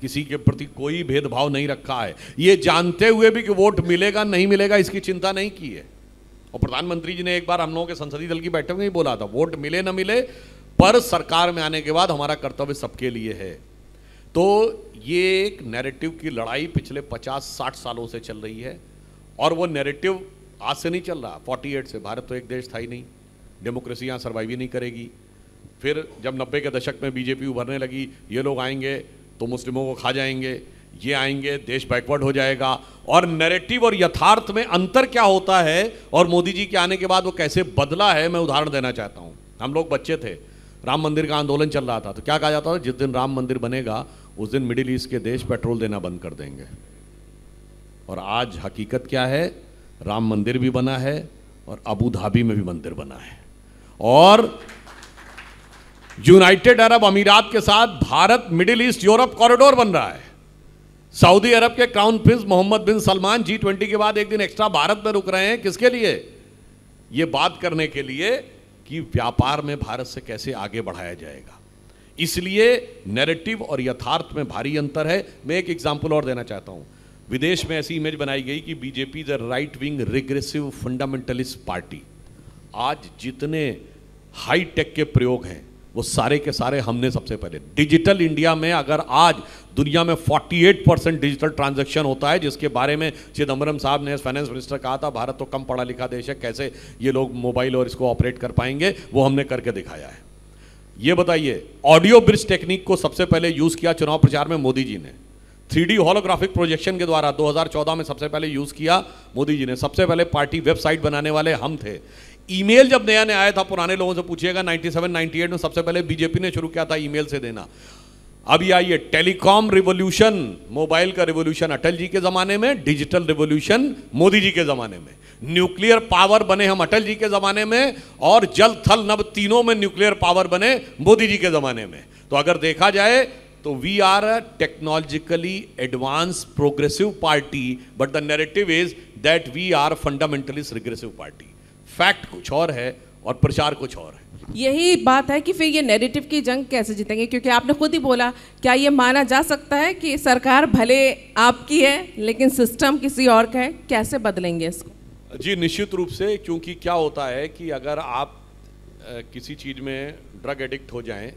किसी के प्रति कोई भेदभाव नहीं रखा है, ये जानते हुए भी कि वोट मिलेगा नहीं मिलेगा इसकी चिंता नहीं की है। और प्रधानमंत्री जी ने एक बार हम लोगों के संसदीय दल की बैठक में ही बोला था, वोट मिले न मिले पर सरकार में आने के बाद हमारा कर्तव्य सबके लिए है। तो ये एक नैरेटिव की लड़ाई पिछले 50-60 सालों से चल रही है, और वो नैरेटिव आज से नहीं चल रहा, 48 से। भारत तो एक देश था ही नहीं, डेमोक्रेसी यहाँ सर्वाइव ही नहीं करेगी। फिर जब 90 के दशक में बीजेपी उभरने लगी, ये लोग आएंगे तो मुस्लिमों को खा जाएंगे, ये आएंगे देश बैकवर्ड हो जाएगा। और नैरेटिव और यथार्थ में अंतर क्या होता है और मोदी जी के आने के बाद वो कैसे बदला है, मैं उदाहरण देना चाहता हूँ। हम लोग बच्चे थे, राम मंदिर का आंदोलन चल रहा था, तो क्या कहा जाता था, जिस दिन राम मंदिर बनेगा उस दिन मिडिल ईस्ट के देश पेट्रोल देना बंद कर देंगे। और आज हकीकत क्या है, राम मंदिर भी बना है और अबू धाबी में भी मंदिर बना है, और यूनाइटेड अरब अमीरात के साथ Bharat middle east Europe corridor बन रहा है। सऊदी अरब के क्राउन प्रिंस मोहम्मद बिन सलमान G20 के बाद एक दिन एक्स्ट्रा भारत में रुक रहे हैं, किसके लिए? ये बात करने के लिए कि व्यापार में भारत से कैसे आगे बढ़ाया जाएगा। इसलिए नैरेटिव और यथार्थ में भारी अंतर है। मैं एक एग्जांपल और देना चाहता हूं। विदेश में ऐसी इमेज बनाई गई कि BJP is a right wing regressive fundamentalist party. आज जितने हाई टेक के प्रयोग हैं वो सारे के सारे हमने सबसे पहले डिजिटल इंडिया में, अगर आज दुनिया में 48% डिजिटल ट्रांजैक्शन होता है, जिसके बारे में चिदम्बरम साहब ने फाइनेंस मिनिस्टर कहा था भारत तो कम पढ़ा लिखा देश है, कैसे ये लोग मोबाइल और इसको ऑपरेट कर पाएंगे, वो हमने करके दिखाया है। ये बताइए, ऑडियो ब्रिज टेक्निक को सबसे पहले यूज किया चुनाव प्रचार में मोदी जी ने। 3D होलोग्राफिक प्रोजेक्शन के द्वारा 2014 में सबसे पहले यूज किया मोदी जी ने। सबसे पहले पार्टी वेबसाइट बनाने वाले हम थे। ईमेल जब नया नया आया था, पुराने लोगों से पूछिएगा, 97 98 में सबसे पहले बीजेपी ने शुरू किया था ईमेल से देना। अभी आइए, टेलीकॉम रिवॉल्यूशन, मोबाइल का रिवॉल्यूशन अटल जी के जमाने में, डिजिटल रिवॉल्यूशन मोदी जी के जमाने में। न्यूक्लियर पावर बने हम अटल जी के जमाने में, और जल थल नभ तीनों में न्यूक्लियर पावर बने मोदी जी के जमाने में। तो अगर देखा जाए तो we are a technologically advance progressive party, but the narrative is that we are fundamentalist regressive party. Fact कुछ और है और प्रचार कुछ और है। यही बात है कि फिर ये नैरेटिव की जंग कैसे जीतेंगे, क्योंकि आपने खुद ही बोला, क्या ये माना जा सकता है कि सरकार भले आपकी है लेकिन सिस्टम किसी और का है? कैसे बदलेंगे इसको? जी निश्चित रूप से, क्योंकि क्या होता है कि अगर आप किसी चीज़ में ड्रग एडिक्ट हो जाएं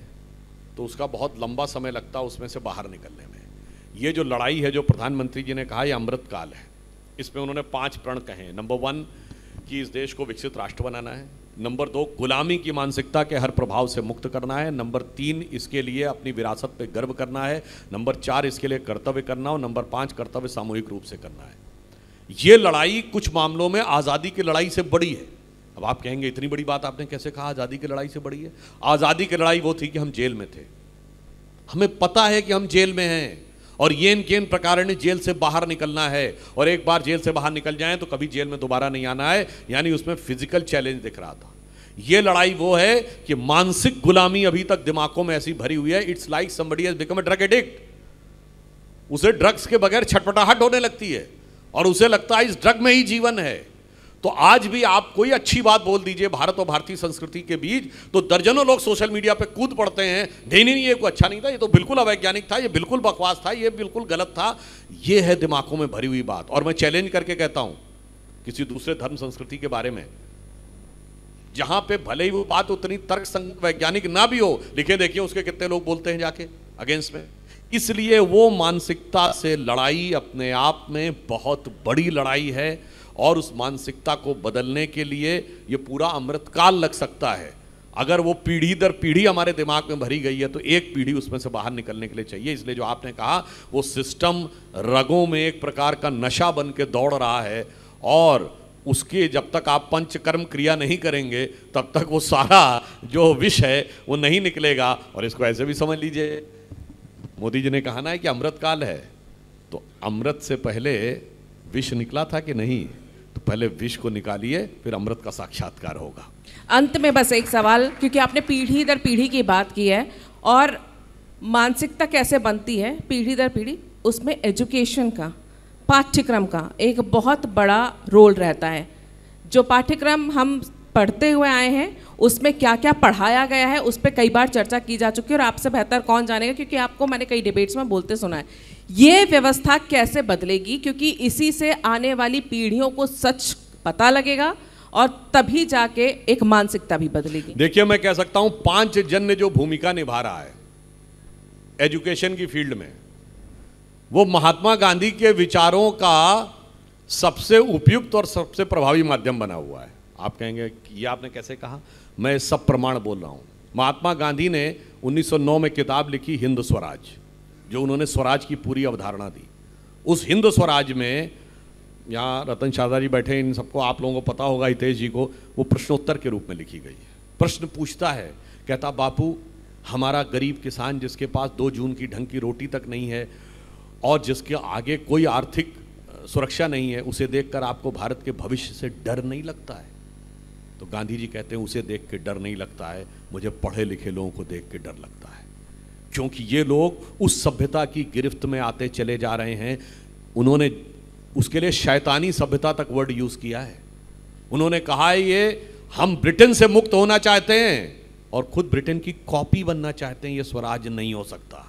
तो उसका बहुत लंबा समय लगता है उसमें से बाहर निकलने में। ये जो लड़ाई है, जो प्रधानमंत्री जी ने कहा, ये अमृत काल है। इसमें उन्होंने 5 प्रण कहे हैं। नंबर 1 कि इस देश को विकसित राष्ट्र बनाना है। नंबर 2 गुलामी की मानसिकता के हर प्रभाव से मुक्त करना है। नंबर 3 इसके लिए अपनी विरासत पे गर्व करना है। नंबर 4 इसके लिए कर्तव्य करना, और नंबर 5 कर्तव्य सामूहिक रूप से करना है। ये लड़ाई कुछ मामलों में आज़ादी की लड़ाई से बड़ी है। अब आप कहेंगे इतनी बड़ी बात आपने कैसे कहा आज़ादी की लड़ाई से बड़ी है? आज़ादी की लड़ाई वो थी कि हम जेल में थे, हमें पता है कि हम जेल में हैं और ये इन प्रकार ने जेल से बाहर निकलना है, और एक बार जेल से बाहर निकल जाएं तो कभी जेल में दोबारा नहीं आना है। यानी उसमें फिजिकल चैलेंज दिख रहा था। ये लड़ाई वो है कि मानसिक गुलामी अभी तक दिमागों में ऐसी भरी हुई है। It's like somebody has become a drug addict. उसे ड्रग्स के बगैर छटपटाहट होने लगती है और उसे लगता है इस ड्रग में ही जीवन है। तो आज भी आप कोई अच्छी बात बोल दीजिए भारत और भारतीय संस्कृति के बीच, तो दर्जनों लोग सोशल मीडिया पे कूद पड़ते हैं, नहीं ये कोई अच्छा नहीं था, ये तो बिल्कुल अवैज्ञानिक था, ये बिल्कुल बकवास था, ये बिल्कुल गलत था। ये है दिमागों में भरी हुई बात। और मैं चैलेंज करके कहता हूं किसी दूसरे धर्म संस्कृति के बारे में, जहां पे भले ही वो बात उतनी तर्कसंगत वैज्ञानिक ना भी हो, लिखे देखिए उसके कितने लोग बोलते हैं जाके अगेंस्ट में। इसलिए वो मानसिकता से लड़ाई अपने आप में बहुत बड़ी लड़ाई है, और उस मानसिकता को बदलने के लिए ये पूरा अमृतकाल लग सकता है। अगर वो पीढ़ी दर पीढ़ी हमारे दिमाग में भरी गई है तो एक पीढ़ी उसमें से बाहर निकलने के लिए चाहिए। इसलिए जो आपने कहा, वो सिस्टम रगों में एक प्रकार का नशा बन के दौड़ रहा है, और उसके जब तक आप पंचकर्म क्रिया नहीं करेंगे तब तक वो सारा जो विष है वो नहीं निकलेगा। और इसको ऐसे भी समझ लीजिए, मोदी जी ने कहा ना है कि अमृतकाल है, तो अमृत से पहले विष निकला था कि नहीं? तो पहले विष को निकालिए, फिर अमृत का साक्षात्कार होगा। अंत में बस एक सवाल, क्योंकि आपने पीढ़ी दर पीढ़ी की बात की है, और मानसिकता कैसे बनती है पीढ़ी दर पीढ़ी, उसमें एजुकेशन का, पाठ्यक्रम का एक बहुत बड़ा रोल रहता है। जो पाठ्यक्रम हम पढ़ते हुए आए हैं उसमें क्या क्या पढ़ाया गया है, उस पर कई बार चर्चा की जा चुकी है, और आपसे बेहतर कौन जानेगा, क्योंकि आपको मैंने कई डिबेट्स में बोलते सुना है। ये व्यवस्था कैसे बदलेगी, क्योंकि इसी से आने वाली पीढ़ियों को सच पता लगेगा और तभी जाके एक मानसिकता भी बदलेगी। देखिए, मैं कह सकता हूं 5 जन ने जो भूमिका निभा रहा है एजुकेशन की फील्ड में, वो महात्मा गांधी के विचारों का सबसे उपयुक्त और सबसे प्रभावी माध्यम बना हुआ है। आप कहेंगे कि ये आपने कैसे कहा? मैं सब प्रमाण बोल रहा हूं। महात्मा गांधी ने 1909 में किताब लिखी हिंद स्वराज, जो उन्होंने स्वराज की पूरी अवधारणा दी। उस हिंद स्वराज में, यहाँ रतन शारदा जी बैठे, इन सबको आप लोगों को पता होगा, हितेश जी को, वो प्रश्नोत्तर के रूप में लिखी गई है। प्रश्न पूछता है, कहता बापू, हमारा गरीब किसान जिसके पास 2 जून की ढंग की रोटी तक नहीं है और जिसके आगे कोई आर्थिक सुरक्षा नहीं है, उसे देखकर आपको भारत के भविष्य से डर नहीं लगता है? तो गांधी जी कहते हैं उसे देख के डर नहीं लगता है, मुझे पढ़े लिखे लोगों को देख के डर लगता है, क्योंकि ये लोग उस सभ्यता की गिरफ्त में आते चले जा रहे हैं। उन्होंने उसके लिए शैतानी सभ्यता तक वर्ड यूज किया है। उन्होंने कहा है ये हम ब्रिटेन से मुक्त होना चाहते हैं और खुद ब्रिटेन की कॉपी बनना चाहते हैं, ये स्वराज नहीं हो सकता।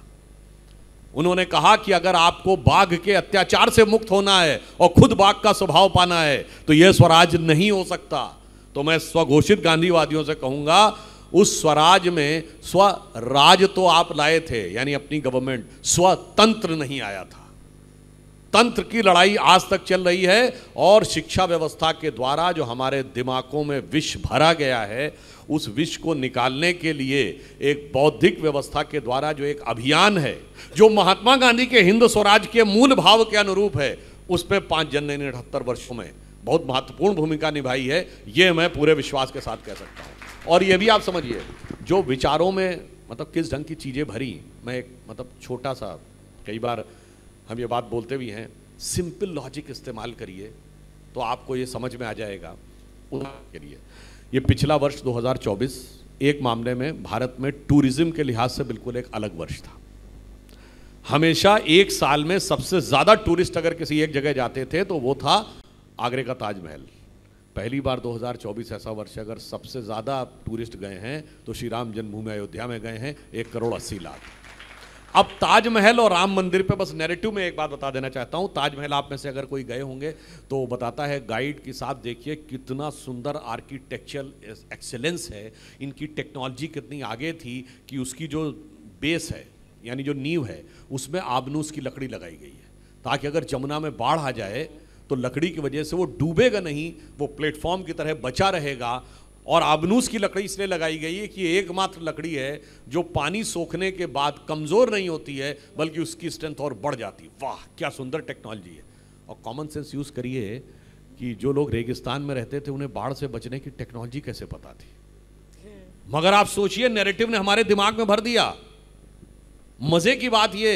उन्होंने कहा कि अगर आपको बाघ के अत्याचार से मुक्त होना है और खुद बाघ का स्वभाव पाना है तो यह स्वराज नहीं हो सकता। तो मैं स्वघोषित गांधीवादियों से कहूंगा, उस स्वराज में स्वराज तो आप लाए थे, यानी अपनी गवर्नमेंट, स्वतंत्र नहीं आया था। तंत्र की लड़ाई आज तक चल रही है, और शिक्षा व्यवस्था के द्वारा जो हमारे दिमागों में विष भरा गया है उस विष को निकालने के लिए एक बौद्धिक व्यवस्था के द्वारा जो एक अभियान है, जो महात्मा गांधी के हिंद स्वराज के मूल भाव के अनुरूप है, उस पर 5 जन ने 78 वर्षों में बहुत महत्वपूर्ण भूमिका निभाई है, ये मैं पूरे विश्वास के साथ कह सकता हूँ। और ये भी आप समझिए, जो विचारों में मतलब किस ढंग की चीज़ें भरी, मैं एक मतलब छोटा सा, कई बार हम ये बात बोलते भी हैं, सिंपल लॉजिक इस्तेमाल करिए तो आपको ये समझ में आ जाएगा। उदाहरण के लिए, ये पिछला वर्ष 2024 एक मामले में भारत में टूरिज्म के लिहाज से बिल्कुल एक अलग वर्ष था। हमेशा एक साल में सबसे ज़्यादा टूरिस्ट अगर किसी एक जगह जाते थे तो वो था आगरे का ताजमहल। पहली बार 2024 ऐसा वर्ष अगर सबसे ज़्यादा टूरिस्ट गए हैं तो श्री राम जन्मभूमि अयोध्या में गए हैं, 1,80,00,000। अब ताजमहल और राम मंदिर पे बस नैरेटिव में एक बात बता देना चाहता हूँ। ताजमहल आप में से अगर कोई गए होंगे तो बताता है गाइड के साथ, देखिए कितना सुंदर आर्किटेक्चरल एक्सेलेंस है, इनकी टेक्नोलॉजी कितनी आगे थी कि उसकी जो बेस है यानी जो नींव है उसमें आबनूस की लकड़ी लगाई गई है, ताकि अगर जमुना में बाढ़ आ जाए तो लकड़ी की वजह से वो डूबेगा नहीं, वो प्लेटफॉर्म की तरह बचा रहेगा। और आबनूस की लकड़ी इसलिए लगाई गई है कि एकमात्र लकड़ी है जो पानी सोखने के बाद कमज़ोर नहीं होती है, बल्कि उसकी स्ट्रेंथ और बढ़ जाती है। वाह क्या सुंदर टेक्नोलॉजी है। और कॉमन सेंस यूज़ करिए कि जो लोग रेगिस्तान में रहते थे उन्हें बाढ़ से बचने की टेक्नोलॉजी कैसे पता थी, मगर आप सोचिए नैरेटिव ने हमारे दिमाग में भर दिया। मज़े की बात ये,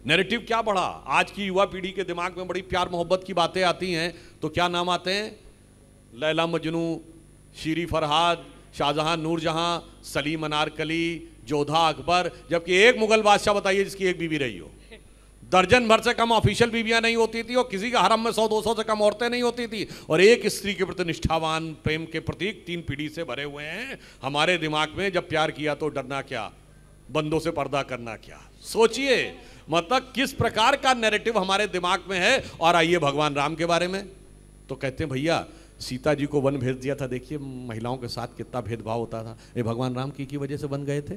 नैरेटिव क्या बढ़ा, आज की युवा पीढ़ी के दिमाग में बड़ी प्यार मोहब्बत की बातें आती हैं तो क्या नाम आते हैं, लैला मजनू, शीरी फरहाद, शाहजहां नूरजहां, सलीम अनारकली, जोधा अकबर। जबकि एक मुगल बादशाह बताइए जिसकी एक बीवी रही हो। दर्जन भर से कम ऑफिशियल बीवियां नहीं होती थी और किसी का हरम में 100-200 से कम औरतें नहीं होती थी, और एक स्त्री के प्रति निष्ठावान प्रेम के प्रतीक 3 पीढ़ी से भरे हुए हैं हमारे दिमाग में। जब प्यार किया तो डरना क्या, बंदों से पर्दा करना क्या। सोचिए मतलब किस प्रकार का नैरेटिव हमारे दिमाग में है। और आइए भगवान राम के बारे में, तो कहते हैं भैया सीता जी को वन भेज दिया था, देखिए महिलाओं के साथ कितना भेदभाव होता था। ये भगवान राम की वजह से वन गए थे,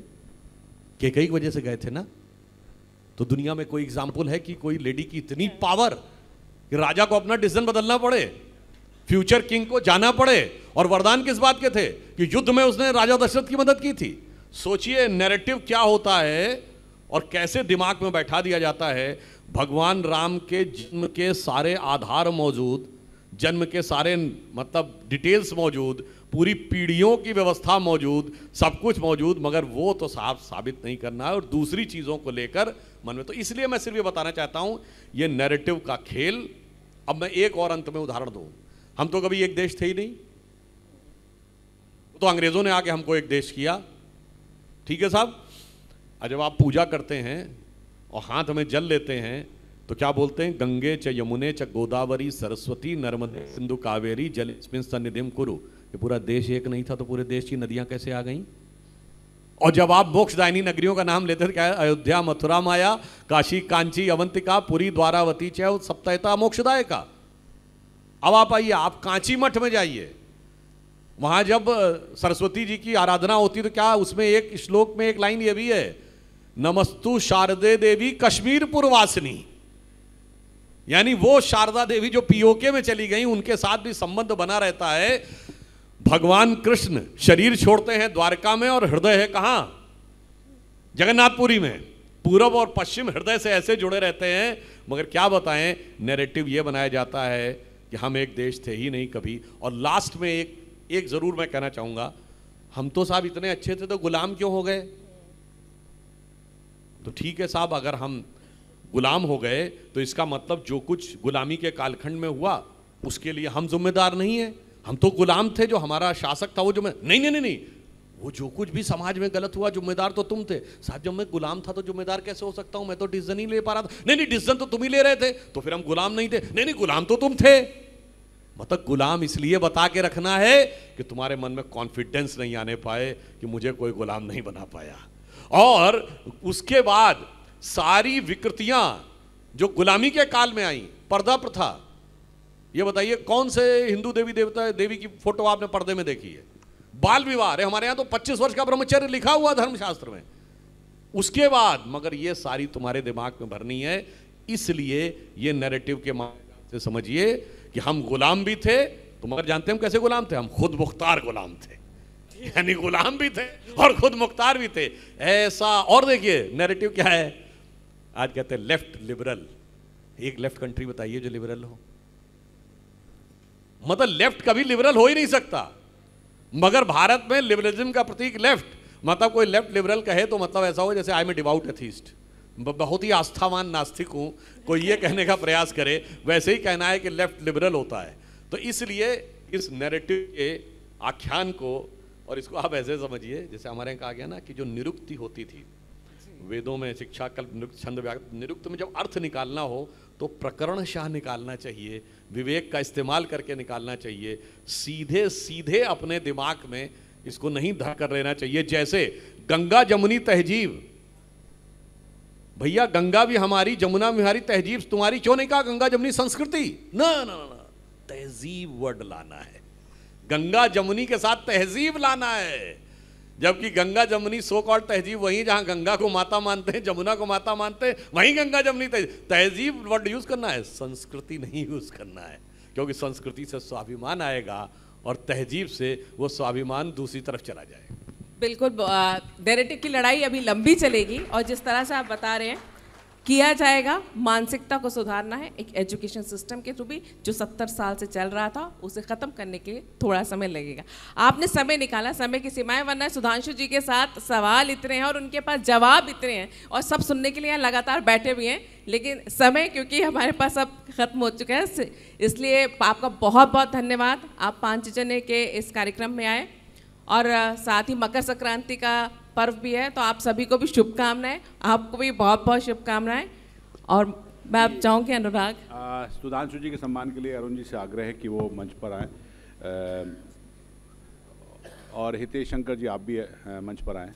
कैकेयी की वजह से गए थे ना। तो दुनिया में कोई एग्जाम्पल है कि कोई लेडी की इतनी पावर कि राजा को अपना डिसीजन बदलना पड़े, फ्यूचर किंग को जाना पड़े, और वरदान किस बात के थे कि युद्ध में उसने राजा दशरथ की मदद की थी। सोचिए नैरेटिव क्या होता है और कैसे दिमाग में बैठा दिया जाता है। भगवान राम के जन्म के सारे आधार मौजूद, जन्म के सारे मतलब डिटेल्स मौजूद, पूरी पीढ़ियों की व्यवस्था मौजूद, सब कुछ मौजूद, मगर वो तो साफ साबित नहीं करना है और दूसरी चीज़ों को लेकर मन में। तो इसलिए मैं सिर्फ ये बताना चाहता हूँ ये नैरेटिव का खेल। अब मैं एक और अंत में उदाहरण दूँ, हम तो कभी एक देश थे ही नहीं, तो अंग्रेज़ों ने आके हमको एक देश किया, ठीक है साहब। और जब आप पूजा करते हैं और हाथ में जल लेते हैं तो क्या बोलते हैं, गंगे च यमुने च गोदावरी सरस्वती नर्मदे सिंधु कावेरी जलेस्मिन् सन्निधिं कुरु। ये पूरा देश एक नहीं था तो पूरे देश की नदियां कैसे आ गईं। और जब आप मोक्षदायिनी नगरियों का नाम लेते थे, क्या है, अयोध्या मथुरा माया काशी कांची अवंतिका पुरी द्वारावती च सप्तयता मोक्षदायका। अब आप आइए, आप कांची मठ में जाइए, वहां जब सरस्वती जी की आराधना होती तो क्या उसमें एक श्लोक में एक लाइन ये भी है, नमस्तु शारदे देवी कश्मीरपुर वासिनी। यानी वो शारदा देवी जो पीओके में चली गई उनके साथ भी संबंध बना रहता है। भगवान कृष्ण शरीर छोड़ते हैं द्वारका में और हृदय है कहां, जगन्नाथपुरी में। पूरब और पश्चिम हृदय से ऐसे जुड़े रहते हैं, मगर क्या बताएं नैरेटिव ये बनाया जाता है कि हम एक देश थे ही नहीं कभी। और लास्ट में एक जरूर मैं कहना चाहूंगा, हम तो साहब इतने अच्छे थे तो गुलाम क्यों हो गए। तो ठीक है साहब, अगर हम गुलाम हो गए तो इसका मतलब जो कुछ गुलामी के कालखंड में हुआ उसके लिए हम जिम्मेदार नहीं है। हम तो गुलाम थे, जो हमारा शासक था वो नहीं, वो जो कुछ भी समाज में गलत हुआ जिम्मेदार तो तुम थे। साहब जब मैं गुलाम था तो जिम्मेदार कैसे हो सकता हूं, मैं तो डिसीजन ही ले पा रहा था। नहीं डिसीजन तो तुम ही ले रहे थे, तो फिर हम गुलाम नहीं थे। नहीं गुलाम तो तुम थे। मतलब गुलाम इसलिए बता के रखना है कि तुम्हारे मन में कॉन्फिडेंस नहीं आने पाए कि मुझे कोई गुलाम नहीं बना पाया। और उसके बाद सारी विकृतियां जो गुलामी के काल में आई, पर्दा प्रथा, ये बताइए कौन से हिंदू देवी की फोटो आपने पर्दे में देखी है। बाल विवाह, अरे हमारे यहां तो 25 वर्ष का ब्रह्मचर्य लिखा हुआ धर्मशास्त्र में। उसके बाद मगर ये सारी तुम्हारे दिमाग में भरनी है। इसलिए ये नैरेटिव के माध्यम से समझिए कि हम गुलाम भी थे, तो मगर जानते हैं हम कैसे गुलाम थे, हम खुद मुख्तार गुलाम थे। यानी गुलाम भी थे और खुद मुख्तार भी थे ऐसा। और देखिए नैरेटिव क्या है, आज कहते हैं लेफ्ट लिबरल। एक लेफ्ट कंट्री बताइए जो लिबरल हो, मतलब लेफ्ट कभी लिबरल हो ही नहीं सकता, मगर भारत में लिबरलिज्म का प्रतीक लेफ्ट। मतलब कोई लेफ्ट लिबरल कहे तो मतलब ऐसा हो जैसे I am a devout atheist, बहुत ही आस्थावान नास्तिक हूं, कोई ये कहने का प्रयास करे वैसे ही कहना है कि लेफ्ट लिबरल होता है। तो इसलिए इस नैरेटिव के आख्यान को, और इसको आप ऐसे समझिए जैसे हमारे यहाँ कहा गया ना कि जो निरुक्ति होती थी वेदों में, शिक्षा कल्प निरुक्त छंद व्याकरण, निरुक्त में जब अर्थ निकालना हो तो प्रकरणशाह निकालना चाहिए, विवेक का इस्तेमाल करके निकालना चाहिए, सीधे सीधे अपने दिमाग में इसको नहीं धर कर लेना चाहिए। जैसे गंगा जमुनी तहजीब, भैया गंगा भी हमारी, जमुना भी हमारी, तहजीब तुम्हारी, क्यों नहीं कहा गंगा जमुनी संस्कृति? ना ना ना, तहजीब वर्ड लाना है, गंगा जमुनी के साथ तहजीब लाना है। जबकि गंगा जमुनी सो कॉल्ड तहजीब वहीं जहां गंगा को माता मानते हैं, जमुना को माता मानते हैं, वहीं गंगा जमुनी तहजीब वर्ड यूज करना है, संस्कृति नहीं यूज करना है, क्योंकि संस्कृति से स्वाभिमान आएगा और तहजीब से वो स्वाभिमान दूसरी तरफ चला जाएगा। बिल्कुल, नैरेटिव की लड़ाई अभी लंबी चलेगी और जिस तरह से आप बता रहे हैं किया जाएगा, मानसिकता को सुधारना है एक एजुकेशन सिस्टम के थ्रू भी, जो 70 साल से चल रहा था उसे ख़त्म करने के लिए थोड़ा समय लगेगा। आपने समय निकाला, समय की सीमाएं, वरना सुधांशु जी के साथ सवाल इतने हैं और उनके पास जवाब इतने हैं और सब सुनने के लिए यहाँ लगातार बैठे भी हैं, लेकिन समय क्योंकि हमारे पास अब ख़त्म हो चुका है, इसलिए आपका बहुत बहुत धन्यवाद। आप पांचजन्य के इस कार्यक्रम में आए और साथ ही मकर संक्रांति का पर्व भी है, तो आप सभी को भी शुभकामनाएं, आपको भी बहुत बहुत शुभकामनाएं। और मैं अब चाहूँगी अनुराग, सुधांशु जी के सम्मान के लिए अरुण जी से आग्रह है कि वो मंच पर आएँ, और हितेश शंकर जी आप भी मंच पर आएँ।